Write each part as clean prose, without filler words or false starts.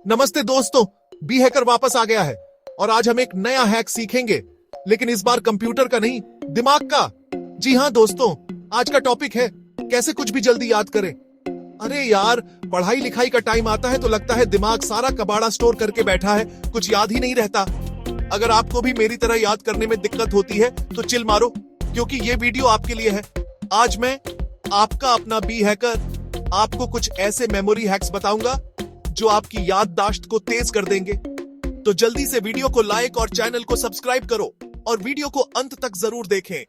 नमस्ते दोस्तों, B hacker वापस आ गया है और आज हम एक नया हैक सीखेंगे, लेकिन इस बार कंप्यूटर का नहीं, दिमाग का। जी हाँ दोस्तों, आज का टॉपिक है कैसे कुछ भी जल्दी याद करें। अरे यार, पढ़ाई लिखाई का टाइम आता है तो लगता है दिमाग सारा कबाड़ा स्टोर करके बैठा है, कुछ याद ही नहीं रहता। अगर आपको भी मेरी तरह याद करने में दिक्कत होती है तो चिल मारो, क्योंकि ये वीडियो आपके लिए है। आज मैं, आपका अपना बी हैकर, आपको कुछ ऐसे मेमोरी हैक्स बताऊंगा जो आपकी याददाश्त को तेज कर देंगे। तो जल्दी से वीडियो को लाइक और चैनल को सब्सक्राइब करो और वीडियो को अंत तक जरूर देखें।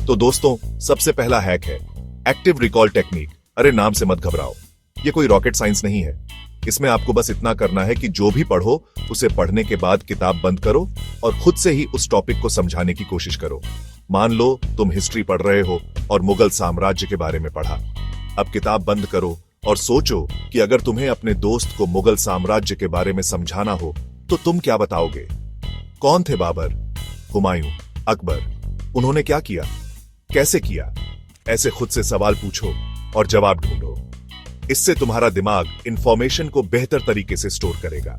तो दोस्तों, सबसे पहला हैक है एक्टिव रिकॉल टेक्निक। अरे नाम से मत घबराओ, ये कोई रॉकेट साइंस नहीं है। इसमें आपको बस इतना करना है कि जो भी पढ़ो उसे पढ़ने के बाद किताब बंद करो और खुद से ही उस टॉपिक को समझाने की कोशिश करो। मान लो तुम हिस्ट्री पढ़ रहे हो और मुगल साम्राज्य के बारे में पढ़ा। अब किताब बंद करो और सोचो कि अगर तुम्हें अपने दोस्त को मुगल साम्राज्य के बारे में समझाना हो तो तुम क्या बताओगे? कौन थे बाबर, हुमायूं, अकबर? उन्होंने क्या किया, कैसे किया? ऐसे खुद से सवाल पूछो और जवाब ढूंढो। इससे तुम्हारा दिमाग इंफॉर्मेशन को बेहतर तरीके से स्टोर करेगा,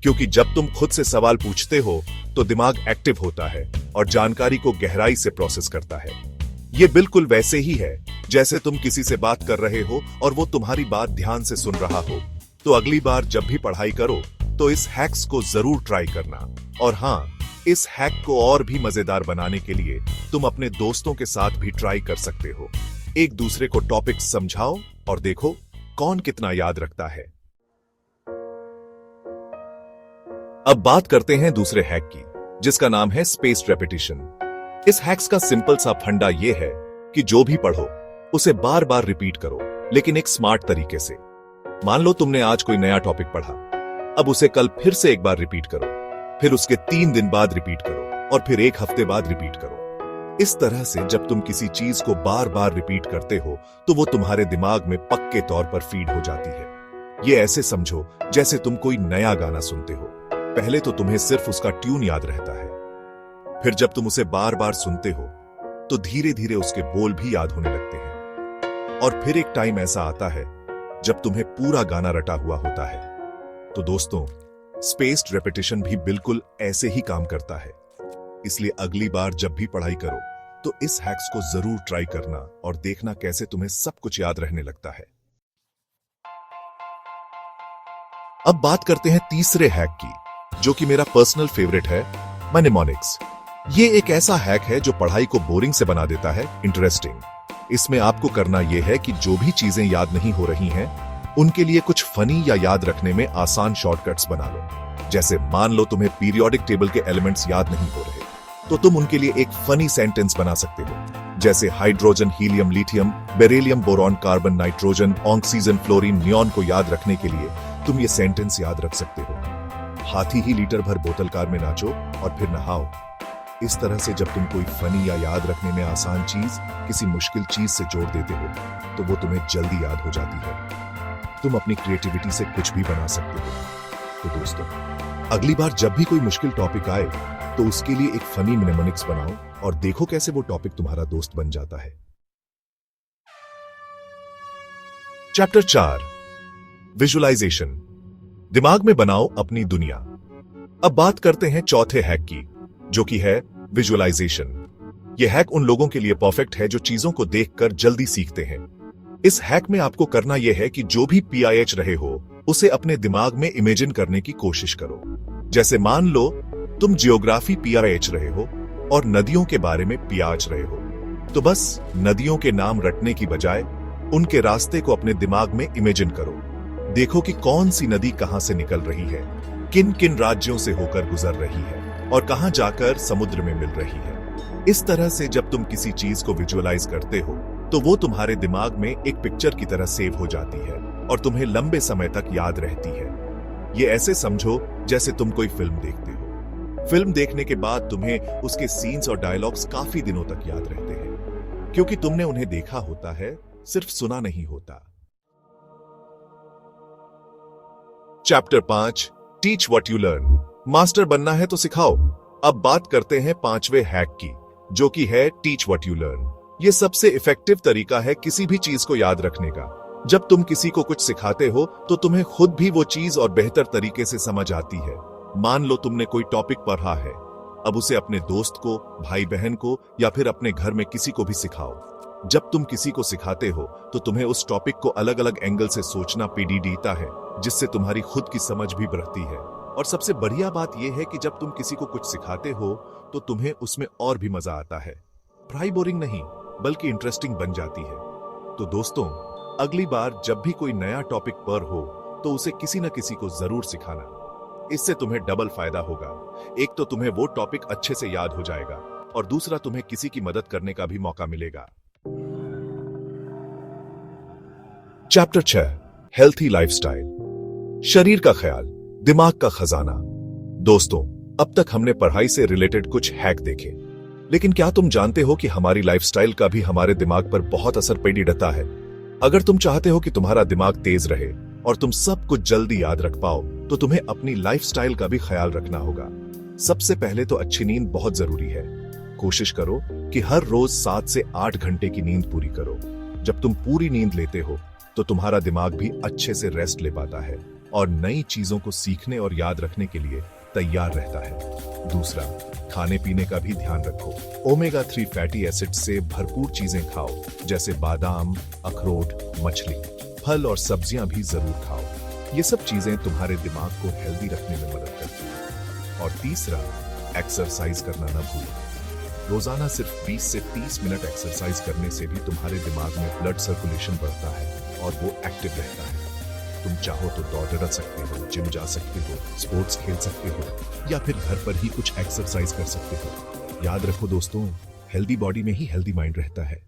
क्योंकि जब तुम खुद से सवाल पूछते हो तो दिमाग एक्टिव होता है और जानकारी को गहराई से प्रोसेस करता है। यह बिल्कुल वैसे ही है जैसे तुम किसी से बात कर रहे हो और वो तुम्हारी बात ध्यान से सुन रहा हो। तो अगली बार जब भी पढ़ाई करो तो इस हैक्स को जरूर ट्राई करना। और हाँ, इस हैक को और भी मजेदार बनाने के लिए तुम अपने दोस्तों के साथ भी ट्राई कर सकते हो। एक दूसरे को टॉपिक समझाओ और देखो कौन कितना याद रखता है। अब बात करते हैं दूसरे हैक की, जिसका नाम है स्पेस्ड रेपिटेशन। इस हैक्स का सिंपल सा फंडा यह है कि जो भी पढ़ो उसे बार बार रिपीट करो, लेकिन एक स्मार्ट तरीके से। मान लो तुमने आज कोई नया टॉपिक पढ़ा, अब उसे कल फिर से एक बार रिपीट करो, फिर उसके 3 दिन बाद रिपीट करो और फिर 1 हफ्ते बाद रिपीट करो। इस तरह से जब तुम किसी चीज को बार बार रिपीट करते हो तो वो तुम्हारे दिमाग में पक्के तौर पर फीड हो जाती है। ये ऐसे समझो जैसे तुम कोई नया गाना सुनते हो। पहले तो तुम्हें सिर्फ उसका ट्यून याद रहता है, फिर जब तुम उसे बार बार सुनते हो तो धीरे धीरे उसके बोल भी याद होने लगते हैं। और फिर एक टाइम ऐसा आता है जब तुम्हें पूरा गाना रटा हुआ होता है। तो दोस्तों, स्पेस्ड रेपिटेशन भी बिल्कुल ऐसे ही काम करता है। इसलिए अगली बार जब भी पढ़ाई करो तो इस हैक्स को जरूर ट्राई करना और देखना कैसे तुम्हें सब कुछ याद रहने लगता है। अब बात करते हैं तीसरे हैक की, जो कि मेरा पर्सनल फेवरेट है, मनेमोनिक्स। ये एक ऐसा हैक है जो पढ़ाई को बोरिंग से बना देता है इंटरेस्टिंग। इसमें आपको करना यह है कि जो भी चीजें याद नहीं हो रही हैं, उनके लिए कुछ फनी या याद रखने में आसान शॉर्टकट्स बना लो। जैसे मान लो तुम्हें पीरियोडिक टेबल के एलिमेंट्स याद नहीं हो रहे, तो तुम उनके लिए एक फनी सेंटेंस बना सकते हो, जैसे hydrogen, helium, lithium, beryllium, boron, carbon, nitrogen, oxygen, fluorine, neon को याद रखने के लिए तुम ये सेंटेंस याद रख सकते हो। हाथी ही लीटर भर बोतल कार में नाचो और फिर नहाओ। इस तरह से जब तुम कोई फनी या याद रखने में आसान चीज किसी मुश्किल चीज से जोड़ देते हो तो वो तुम्हें जल्दी याद हो जाती है। तुम अपनी क्रिएटिविटी से कुछ भी बना सकते हो। तो दोस्तों, अगली बार जब भी कोई मुश्किल टॉपिक आए तो उसके लिए एक फनी mnemonics बनाओ और देखो कैसे वो टॉपिक तुम्हारा दोस्त बन जाता है। Chapter 4, visualisation. दिमाग में बनाओ अपनी दुनिया। अब बात करते हैं चौथे हैक की, जो कि है विजुअलाइजेशन। यह हैक उन लोगों के लिए परफेक्ट है जो चीजों को देखकर जल्दी सीखते हैं। इस हैक में आपको करना यह है कि जो भी पीआईएच रहे हो उसे अपने दिमाग में इमेजिन करने की कोशिश करो। जैसे मान लो तुम जियोग्राफी पीआईएच रहे हो और नदियों के बारे में पीआच रहे हो, तो बस नदियों के नाम रटने की बजाय उनके रास्ते को अपने दिमाग में इमेजिन करो। देखो कि कौन सी नदी कहां से निकल रही है, किन किन राज्यों से होकर गुजर रही है और कहां जाकर समुद्र में मिल रही है। इस तरह से जब तुम किसी चीज को विजुअलाइज करते हो तो वो तुम्हारे दिमाग में एक पिक्चर की तरह सेव हो जाती है और तुम्हें लंबे समय तक याद रहती है। ये ऐसे समझो जैसे तुम कोई फिल्म देखते हो। फिल्म देखने के बाद तुम्हें उसके सीन्स और डायलॉग्स काफी दिनों तक याद रहते हैं, क्योंकि तुमने उन्हें देखा होता है, सिर्फ सुना नहीं होता। Chapter 5, teach what you learn. Master बनना है तो सिखाओ। अब बात करते हैं 5वें हैक की, जो कि है टीच व्हाट यू लर्न। यह सबसे इफेक्टिव तरीका है किसी भी चीज को याद रखने का। जब तुम किसी को कुछ सिखाते हो तो तुम्हें खुद भी वो चीज और बेहतर तरीके से समझ आती है। मान लो तुमने कोई टॉपिक पढ़ा है, अब उसे अपने दोस्त को, भाई बहन को या फिर अपने घर में किसी को भी सिखाओ। जब तुम किसी को सिखाते हो तो तुम्हें उस टॉपिक को अलग अलग एंगल से सोचना पीढ़ीता है, जिससे तुम्हारी खुद की समझ भी बढ़ती है। और सबसे बढ़िया बात यह है कि जब तुम किसी को कुछ सिखाते हो तो तुम्हें उसमें और भी मजा आता है। पढ़ाई बोरिंग नहीं बल्कि इंटरेस्टिंग बन जाती है। तो दोस्तों, अगली बार जब भी कोई नया टॉपिक पर हो तो उसे किसी न किसी को जरूर सिखाना। इससे तुम्हें डबल फायदा होगा। एक तो तुम्हें वो टॉपिक अच्छे से याद हो जाएगा और दूसरा तुम्हें किसी की मदद करने का भी मौका मिलेगा। Chapter 6, healthy lifestyle. शरीर का ख्याल, दिमाग का खजाना। दोस्तों, अब तक हमने पढ़ाई से रिलेटेड कुछ हैक देखे, लेकिन क्या तुम जानते हो कि हमारी लाइफस्टाइल का भी हमारे दिमाग पर बहुत असर पड़ता है। अगर तुम चाहते हो कि तुम्हारा दिमाग तेज रहे और तुम सब कुछ जल्दी याद रख पाओ तो तुम्हें अपनी लाइफस्टाइल का भी ख्याल रखना होगा। सबसे पहले तो अच्छी नींद बहुत जरूरी है। कोशिश करो कि हर रोज 7 से 8 घंटे की नींद पूरी करो। जब तुम पूरी नींद लेते हो तो तुम्हारा दिमाग भी अच्छे से रेस्ट ले पाता है और नई चीजों को सीखने और याद रखने के लिए तैयार रहता है। दूसरा, खाने पीने का भी ध्यान रखो। ओमेगा 3 फैटी एसिड से भरपूर चीजें खाओ, जैसे बादाम, अखरोट, मछली, फल और सब्जियां भी जरूर खाओ। ये सब चीजें तुम्हारे दिमाग को हेल्दी रखने में मदद करती हैं। और तीसरा, एक्सरसाइज करना न भूलो। रोजाना सिर्फ 20 से 30 मिनट एक्सरसाइज करने से भी तुम्हारे दिमाग में ब्लड सर्कुलेशन बढ़ता है और वो एक्टिव रहता है। तुम चाहो तो दौड़ सकते हो, जिम जा सकते हो, स्पोर्ट्स खेल सकते हो या फिर घर पर ही कुछ एक्सरसाइज कर सकते हो। याद रखो दोस्तों, हेल्दी बॉडी में ही हेल्दी माइंड रहता है।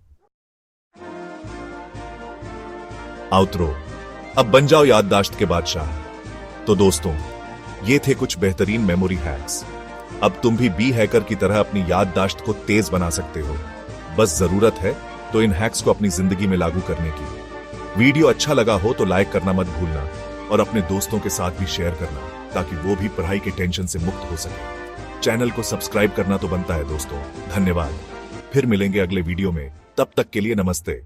आउटरो, अब बन जाओ याददाश्त के बादशाह। तो दोस्तों, ये थे कुछ बेहतरीन मेमोरी हैक्स। अब तुम भी बी हैकर की तरह अपनी याददाश्त को तेज बना सकते हो। बस जरूरत है तो इन हैक्स को अपनी जिंदगी में लागू करने की। वीडियो अच्छा लगा हो तो लाइक करना मत भूलना और अपने दोस्तों के साथ भी शेयर करना, ताकि वो भी पढ़ाई के टेंशन से मुक्त हो सके। चैनल को सब्सक्राइब करना तो बनता है दोस्तों। धन्यवाद। फिर मिलेंगे अगले वीडियो में, तब तक के लिए नमस्ते।